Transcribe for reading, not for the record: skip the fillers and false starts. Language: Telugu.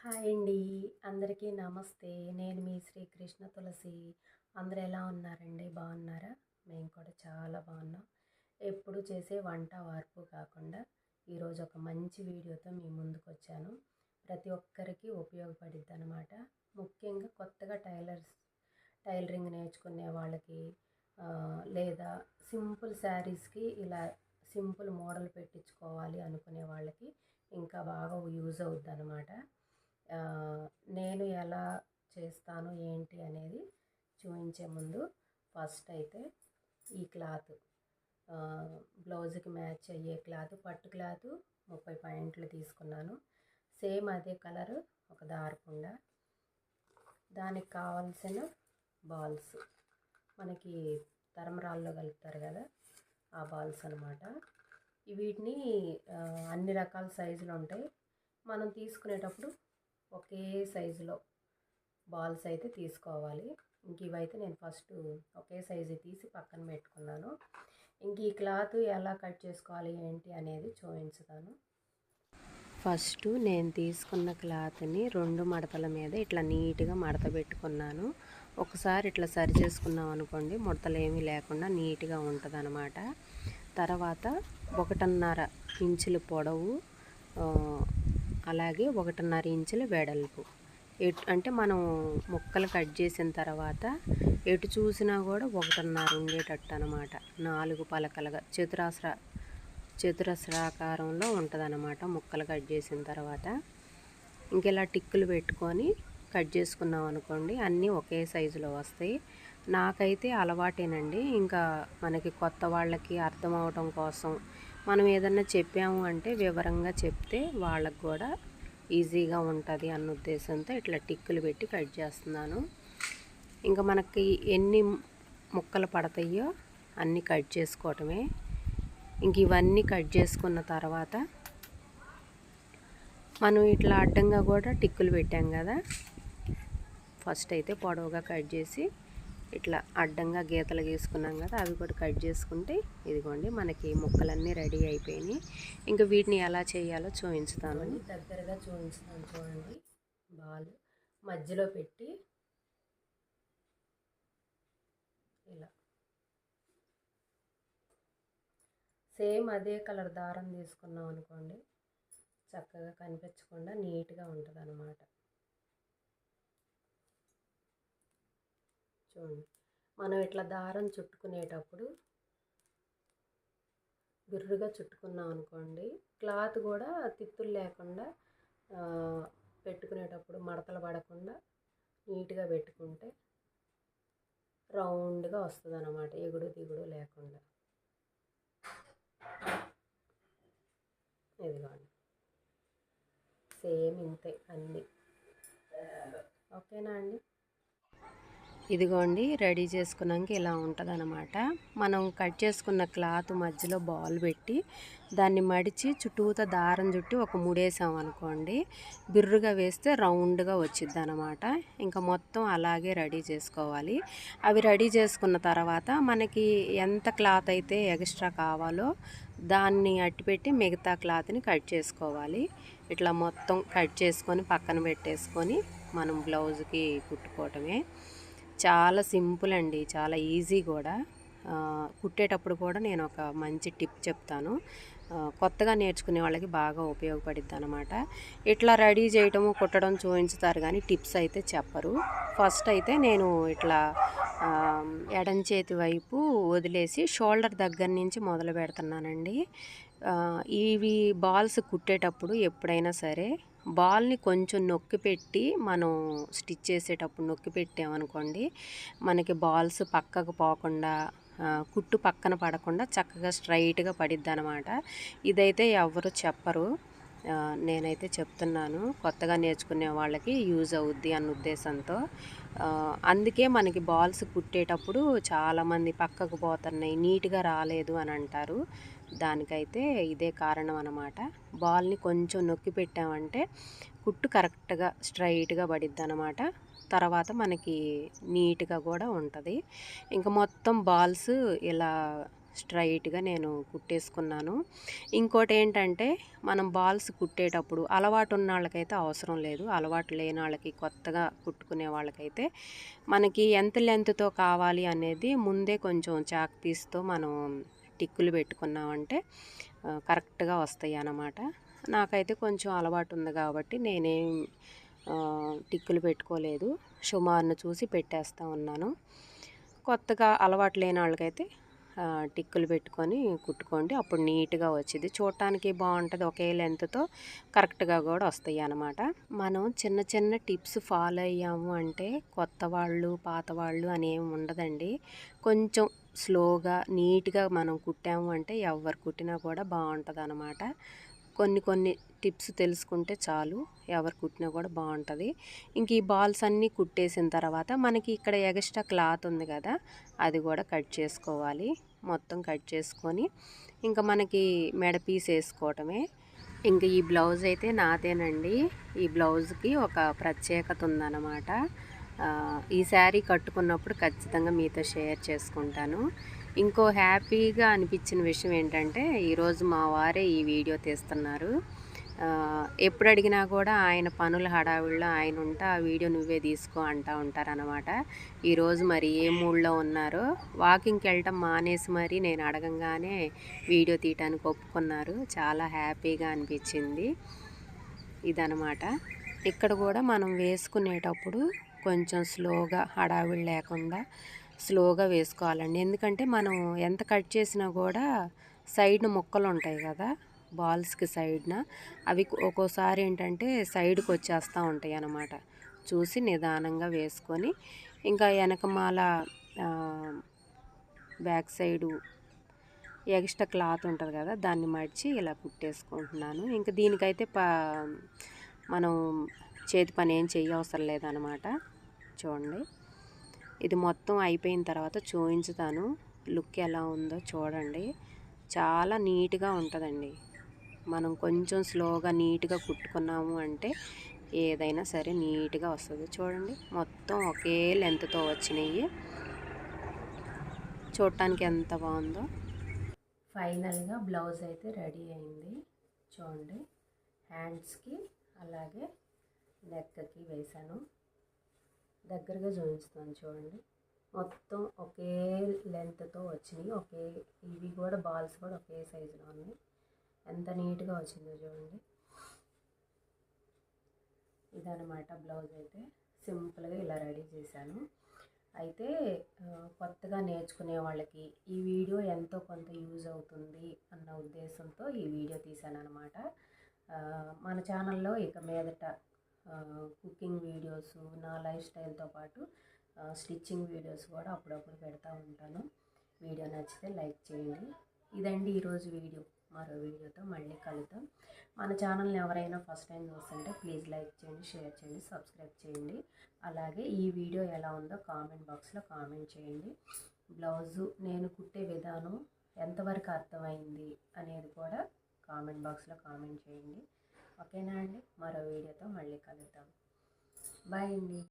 హాయ్ అండి. అందరికీ నమస్తే. నేను మీ శ్రీకృష్ణ తులసి. అందరూ ఎలా ఉన్నారండి? బాగున్నారా? మేము కూడా చాలా బాగున్నాం. ఎప్పుడు చేసే వంట వార్పు కాకుండా ఈరోజు ఒక మంచి వీడియోతో మీ ముందుకు వచ్చాను. ప్రతి ఒక్కరికి ఉపయోగపడిద్ది అనమాట. ముఖ్యంగా కొత్తగా టైలరింగ్ నేర్చుకునే వాళ్ళకి లేదా సింపుల్ శారీస్కి ఇలా సింపుల్ మోడల్ పెట్టించుకోవాలి అనుకునే వాళ్ళకి ఇంకా బాగా యూజ్ అవుద్ది అనమాట. నేను ఎలా చేస్తాను ఏంటి అనేది చూపించే ముందు ఫస్ట్ అయితే ఈ క్లాత్ బ్లౌజ్కి మ్యాచ్ అయ్యే క్లాత్, పట్టు క్లాత్ 30 పాయింట్లు తీసుకున్నాను. సేమ్ అదే కలరు ఒక దారపుండ, దానికి కావాల్సిన బాల్స్, మనకి తరమరాల్లో కలుపుతారు కదా ఆ బాల్స్ అనమాట. వీటిని అన్ని రకాల సైజులు ఉంటాయి. మనం తీసుకునేటప్పుడు ఒకే సైజులో బాల్స్ అయితే తీసుకోవాలి. ఇంక ఇవైతే నేను ఫస్ట్ ఒకే సైజు తీసి పక్కన పెట్టుకున్నాను. ఇంక ఈ క్లాత్ ఎలా కట్ చేసుకోవాలి ఏంటి అనేది చూపించుతాను. ఫస్ట్ నేను తీసుకున్న క్లాత్ని 2 మడతల మీద ఇట్లా నీట్గా మడత పెట్టుకున్నాను. ఒకసారి ఇట్లా సరి చేసుకున్నాం అనుకోండి, ముడతలు ఏమీ లేకుండా నీట్గా ఉంటుంది అన్నమాట. తర్వాత 1.5 ఇంచుల పొడవు, అలాగే 1.5 ఇంచుల వెడల్పు. అంటే మనం ముక్కలు కట్ చేసిన తర్వాత ఎటు చూసినా కూడా 1.5 ఉండేటట్టు అనమాట. 4 పలకలుగా చతురస్రాకారంలో ఉంటుంది అన్నమాట ముక్కలు కట్ చేసిన తర్వాత. ఇంకెలా టిక్కులు పెట్టుకొని కట్ చేసుకున్నాం అనుకోండి, అన్నీ ఒకే సైజులో వస్తాయి. నాకైతే అలవాటేనండి. ఇంకా మనకి కొత్త వాళ్ళకి అర్థం అవటం కోసం మనం ఏదన్నా చెప్పాము అంటే వివరంగా చెప్తే వాళ్ళకు కూడా ఈజీగా ఉంటుంది అన్న ఉద్దేశంతో ఇట్లా టిక్కులు పెట్టి కట్ చేస్తున్నాను. ఇంకా మనకి ఎన్ని ముక్కలు పడతాయో అన్నీ కట్ చేసుకోవటమే. ఇంక ఇవన్నీ కట్ చేసుకున్న తర్వాత మనం ఇట్లా అడ్డంగా కూడా టిక్కులు పెట్టాం కదా, ఫస్ట్ అయితే పొడవుగా కట్ చేసి ఇట్లా అడ్డంగా గీతలు గీసుకున్నాం కదా, అవి కూడా కట్ చేసుకుంటే ఇదిగోండి మనకి ముక్కలన్నీ రెడీ అయిపోయినాయి. ఇంకా వీటిని ఎలా చేయాలో చూపించుతాను. దగ్గరగా చూపించుతాను చూడండి. బాల్ మధ్యలో పెట్టి ఇలా సేమ్ అదే కలర్ దారం తీసుకున్నాం అనుకోండి, చక్కగా కనిపించకుండా నీట్గా ఉంటుంది అన్నమాట. చూడండి, మనం ఇట్లా దారం చుట్టుకునేటప్పుడు బిర్రుగా చుట్టుకున్నాం అనుకోండి, క్లాత్ కూడా తిత్తులు లేకుండా పెట్టుకునేటప్పుడు మడతలు పడకుండా నీట్గా పెట్టుకుంటే రౌండ్గా వస్తుంది అన్నమాట, ఎగుడు దిగుడు లేకుండా. ఇదిగోండి సేమ్ ఇంతే అన్నీ. ఓకేనా అండి? ఇదిగోండి రెడీ చేసుకున్నాక ఇలా ఉంటుంది అన్నమాట. మనం కట్ చేసుకున్న క్లాత్ మధ్యలో బాల్ పెట్టి దాన్ని మడిచి చుట్టూతా దారం చుట్టి ఒక ముడేసాం అనుకోండి, బిర్రుగా వేస్తే రౌండ్గా వచ్చిద్ది అనమాట. ఇంకా మొత్తం అలాగే రెడీ చేసుకోవాలి. అవి రెడీ చేసుకున్న తర్వాత మనకి ఎంత క్లాత్ అయితే ఎక్స్ట్రా కావాలో దాన్ని అట్టిపెట్టి మిగతా క్లాత్ని కట్ చేసుకోవాలి. ఇట్లా మొత్తం కట్ చేసుకొని పక్కన పెట్టేసుకొని మనం బ్లౌజ్కి కుట్టుకోవటమే. చాలా సింపుల్ అండి, చాలా ఈజీ కూడా. కుట్టేటప్పుడు కూడా నేను ఒక మంచి టిప్ చెప్తాను, కొత్తగా నేర్చుకునే వాళ్ళకి బాగా ఉపయోగపడిద్ది అనమాట. ఇట్లా రెడీ చేయటము కుట్టడం చూపించుతారు కానీ టిప్స్ అయితే చెప్పరు. ఫస్ట్ అయితే నేను ఇట్లా ఎడం చేతి వైపు వదిలేసి షోల్డర్ దగ్గర నుంచి మొదలు పెడుతున్నానండి. ఇవి బాల్స్ కుట్టేటప్పుడు ఎప్పుడైనా సరే బాల్ని కొంచెం నొక్కి పెట్టి మనం స్టిచ్ చేసేటప్పుడు నొక్కి పెట్టామనుకోండి, మనకి బాల్స్ పక్కకు పోకుండా కుట్టు పక్కన పడకుండా చక్కగా స్ట్రైట్గా పడిద్ది అనమాట. ఇదైతే ఎవరు చెప్పరు, నేనైతే చెప్తున్నాను. కొత్తగా నేర్చుకునే వాళ్ళకి యూజ్ అవుద్ది అన్న ఉద్దేశంతో. అందుకే మనకి బాల్స్ కుట్టేటప్పుడు చాలామంది పక్కకు పోతున్నాయి, నీట్గా రాలేదు అని అంటారు. దానికైతే ఇదే కారణం అన్నమాట. బాల్ని కొంచెం నొక్కి పెట్టామంటే కుట్టు కరెక్ట్గా స్ట్రైట్గా పడిద్ది అన్నమాట. తర్వాత మనకి నీట్గా కూడా ఉంటుంది. ఇంకా మొత్తం బాల్స్ ఇలా స్ట్రైట్గా నేను కుట్టేసుకున్నాను. ఇంకోటి ఏంటంటే మనం బాల్స్ కుట్టేటప్పుడు అలవాటు ఉన్న వాళ్ళకైతే అవసరం లేదు. అలవాటు లేని వాళ్ళకి, కొత్తగా కుట్టుకునే వాళ్ళకైతే మనకి ఎంత లెంత్తో కావాలి అనేది ముందే కొంచెం చాక్ పీస్తో మనం టిక్కులు పెట్టుకున్నామంటే కరెక్ట్గా వస్తాయి అన్నమాట. నాకైతే కొంచెం అలవాటు ఉంది కాబట్టి నేనేం టిక్కులు పెట్టుకోలేదు. సుమారును చూసి పెట్టేస్తూ ఉన్నాను. కొత్తగా అలవాటు లేని వాళ్ళకైతే టిక్కులు పెట్టుకొని కుట్టుకోండి. అప్పుడు నీట్గా వచ్చింది, చూడటానికి బాగుంటుంది. ఒకే లెంత్తో కరెక్ట్గా కూడా వస్తాయి అన్నమాట. మనం చిన్న చిన్న టిప్స్ ఫాలో అయ్యాము అంటే కొత్త వాళ్ళు, పాత వాళ్ళు అని ఏమి ఉండదండి. కొంచెం స్లోగా నీట్గా మనం కుట్టాము అంటే ఎవరు కుట్టినా కూడా బాగుంటుంది అన్నమాట. కొన్ని టిప్స్ తెలుసుకుంటే చాలు, ఎవరు కుట్టినా కూడా బాగుంటుంది. ఇంక ఈ బాల్స్ అన్నీ కుట్టేసిన తర్వాత మనకి ఇక్కడ ఎక్స్ట్రా క్లాత్ ఉంది కదా, అది కూడా కట్ చేసుకోవాలి. మొత్తం కట్ చేసుకొని ఇంకా మనకి మెడ పీస్ వేసుకోవటమే. ఇంక ఈ బ్లౌజ్ అయితే నాదేనండి. ఈ బ్లౌజ్కి ఒక ప్రత్యేకత ఉందన్నమాట. ఈ శారీ కట్టుకున్నప్పుడు ఖచ్చితంగా మీతో షేర్ చేసుకుంటాను. ఇంకో హ్యాపీగా అనిపించిన విషయం ఏంటంటే ఈరోజు మా వారే ఈ వీడియో తీస్తున్నారు. ఎప్పుడు అడిగినా కూడా ఆయన పనుల హడావిడిలో ఆయన ఉంటే ఆ వీడియో నువ్వే తీసుకో అంటూ ఉంటారనమాట. ఈరోజు మరి ఏ మూడ్లో ఉన్నారో వాకింగ్కి వెళ్ళటం మానేసి మరి నేను అడగంగానే వీడియో తీయటానికి ఒప్పుకున్నారు. చాలా హ్యాపీగా అనిపించింది. ఇదనమాట. ఇక్కడ కూడా మనం వేసుకునేటప్పుడు కొంచెం స్లోగా, హడావిడి లేకుండా స్లోగా వేసుకోవాలండి. ఎందుకంటే మనం ఎంత కట్ చేసినా కూడా సైడ్న ముక్కలు ఉంటాయి కదా బాల్స్కి సైడ్న, అవి ఒక్కోసారి ఏంటంటే సైడ్కి వచ్చేస్తూ ఉంటాయి అన్నమాట. చూసి నిదానంగా వేసుకొని ఇంకా వెనకమాల బ్యాక్ సైడు ఎక్స్ట్రా క్లాత్ ఉంటుంది కదా, దాన్ని మడిచి ఇలా కుట్టేసుకుంటున్నాను. ఇంకా దీనికైతే మనం చేతి పని ఏం చేయవసరం లేదనమాట. చూడండి, ఇది మొత్తం అయిపోయిన తర్వాత చూపించుతాను లుక్ ఎలా ఉందో చూడండి. చాలా నీట్గా ఉంటుందండి. మనం కొంచెం స్లోగా నీట్గా కుట్టుకున్నాము అంటే ఏదైనా సరే నీట్గా వస్తుంది. చూడండి, మొత్తం ఒకే లెంత్తో వచ్చినాయి. చూడటానికి ఎంత బాగుందో. ఫైనల్గా బ్లౌజ్ అయితే రెడీ అయింది. చూడండి, హ్యాండ్స్కి అలాగే నెక్కి వేసాను. దగ్గరగా చూపిస్తాను చూడండి, మొత్తం ఒకే లెంత్తో వచ్చినాయి. ఇవి కూడా బాల్స్ కూడా ఒకే సైజులో ఉన్నాయి. ఎంత నీట్గా వచ్చిందో చూడండి. ఇదనమాట బ్లౌజ్ అయితే సింపుల్గా ఇలా రెడీ చేశాను. అయితే కొత్తగా నేర్చుకునే వాళ్ళకి ఈ వీడియో ఎంతో కొంత యూజ్ అవుతుంది అన్న ఉద్దేశంతో ఈ వీడియో తీశాను అనమాట. మన ఛానల్లో ఇక మీదట కుకింగ్ వీడియోస్, నా లైఫ్ స్టైల్తో పాటు స్టిచ్చింగ్ వీడియోస్ కూడా అప్పుడప్పుడు పెడతా ఉంటాను. వీడియో నచ్చితే లైక్ చేయండి. ఇదండి ఈరోజు వీడియో. మరో వీడియోతో మళ్ళీ కలుద్దాం. మన ఛానల్ని ఎవరైనా ఫస్ట్ టైం చూస్తుంటే ప్లీజ్ లైక్ చేయండి, షేర్ చేయండి, సబ్స్క్రైబ్ చేయండి. అలాగే ఈ వీడియో ఎలా ఉందో కామెంట్ బాక్స్లో కామెంట్ చేయండి. బ్లౌజు నేను కుట్టే విధానం ఎంతవరకు అర్థమైంది అనేది కూడా కామెంట్ బాక్స్లో కామెంట్ చేయండి. ఓకేనా అండి? మరో వీడియోతో మళ్ళీ కలుద్దాం. బాయ్ అండి.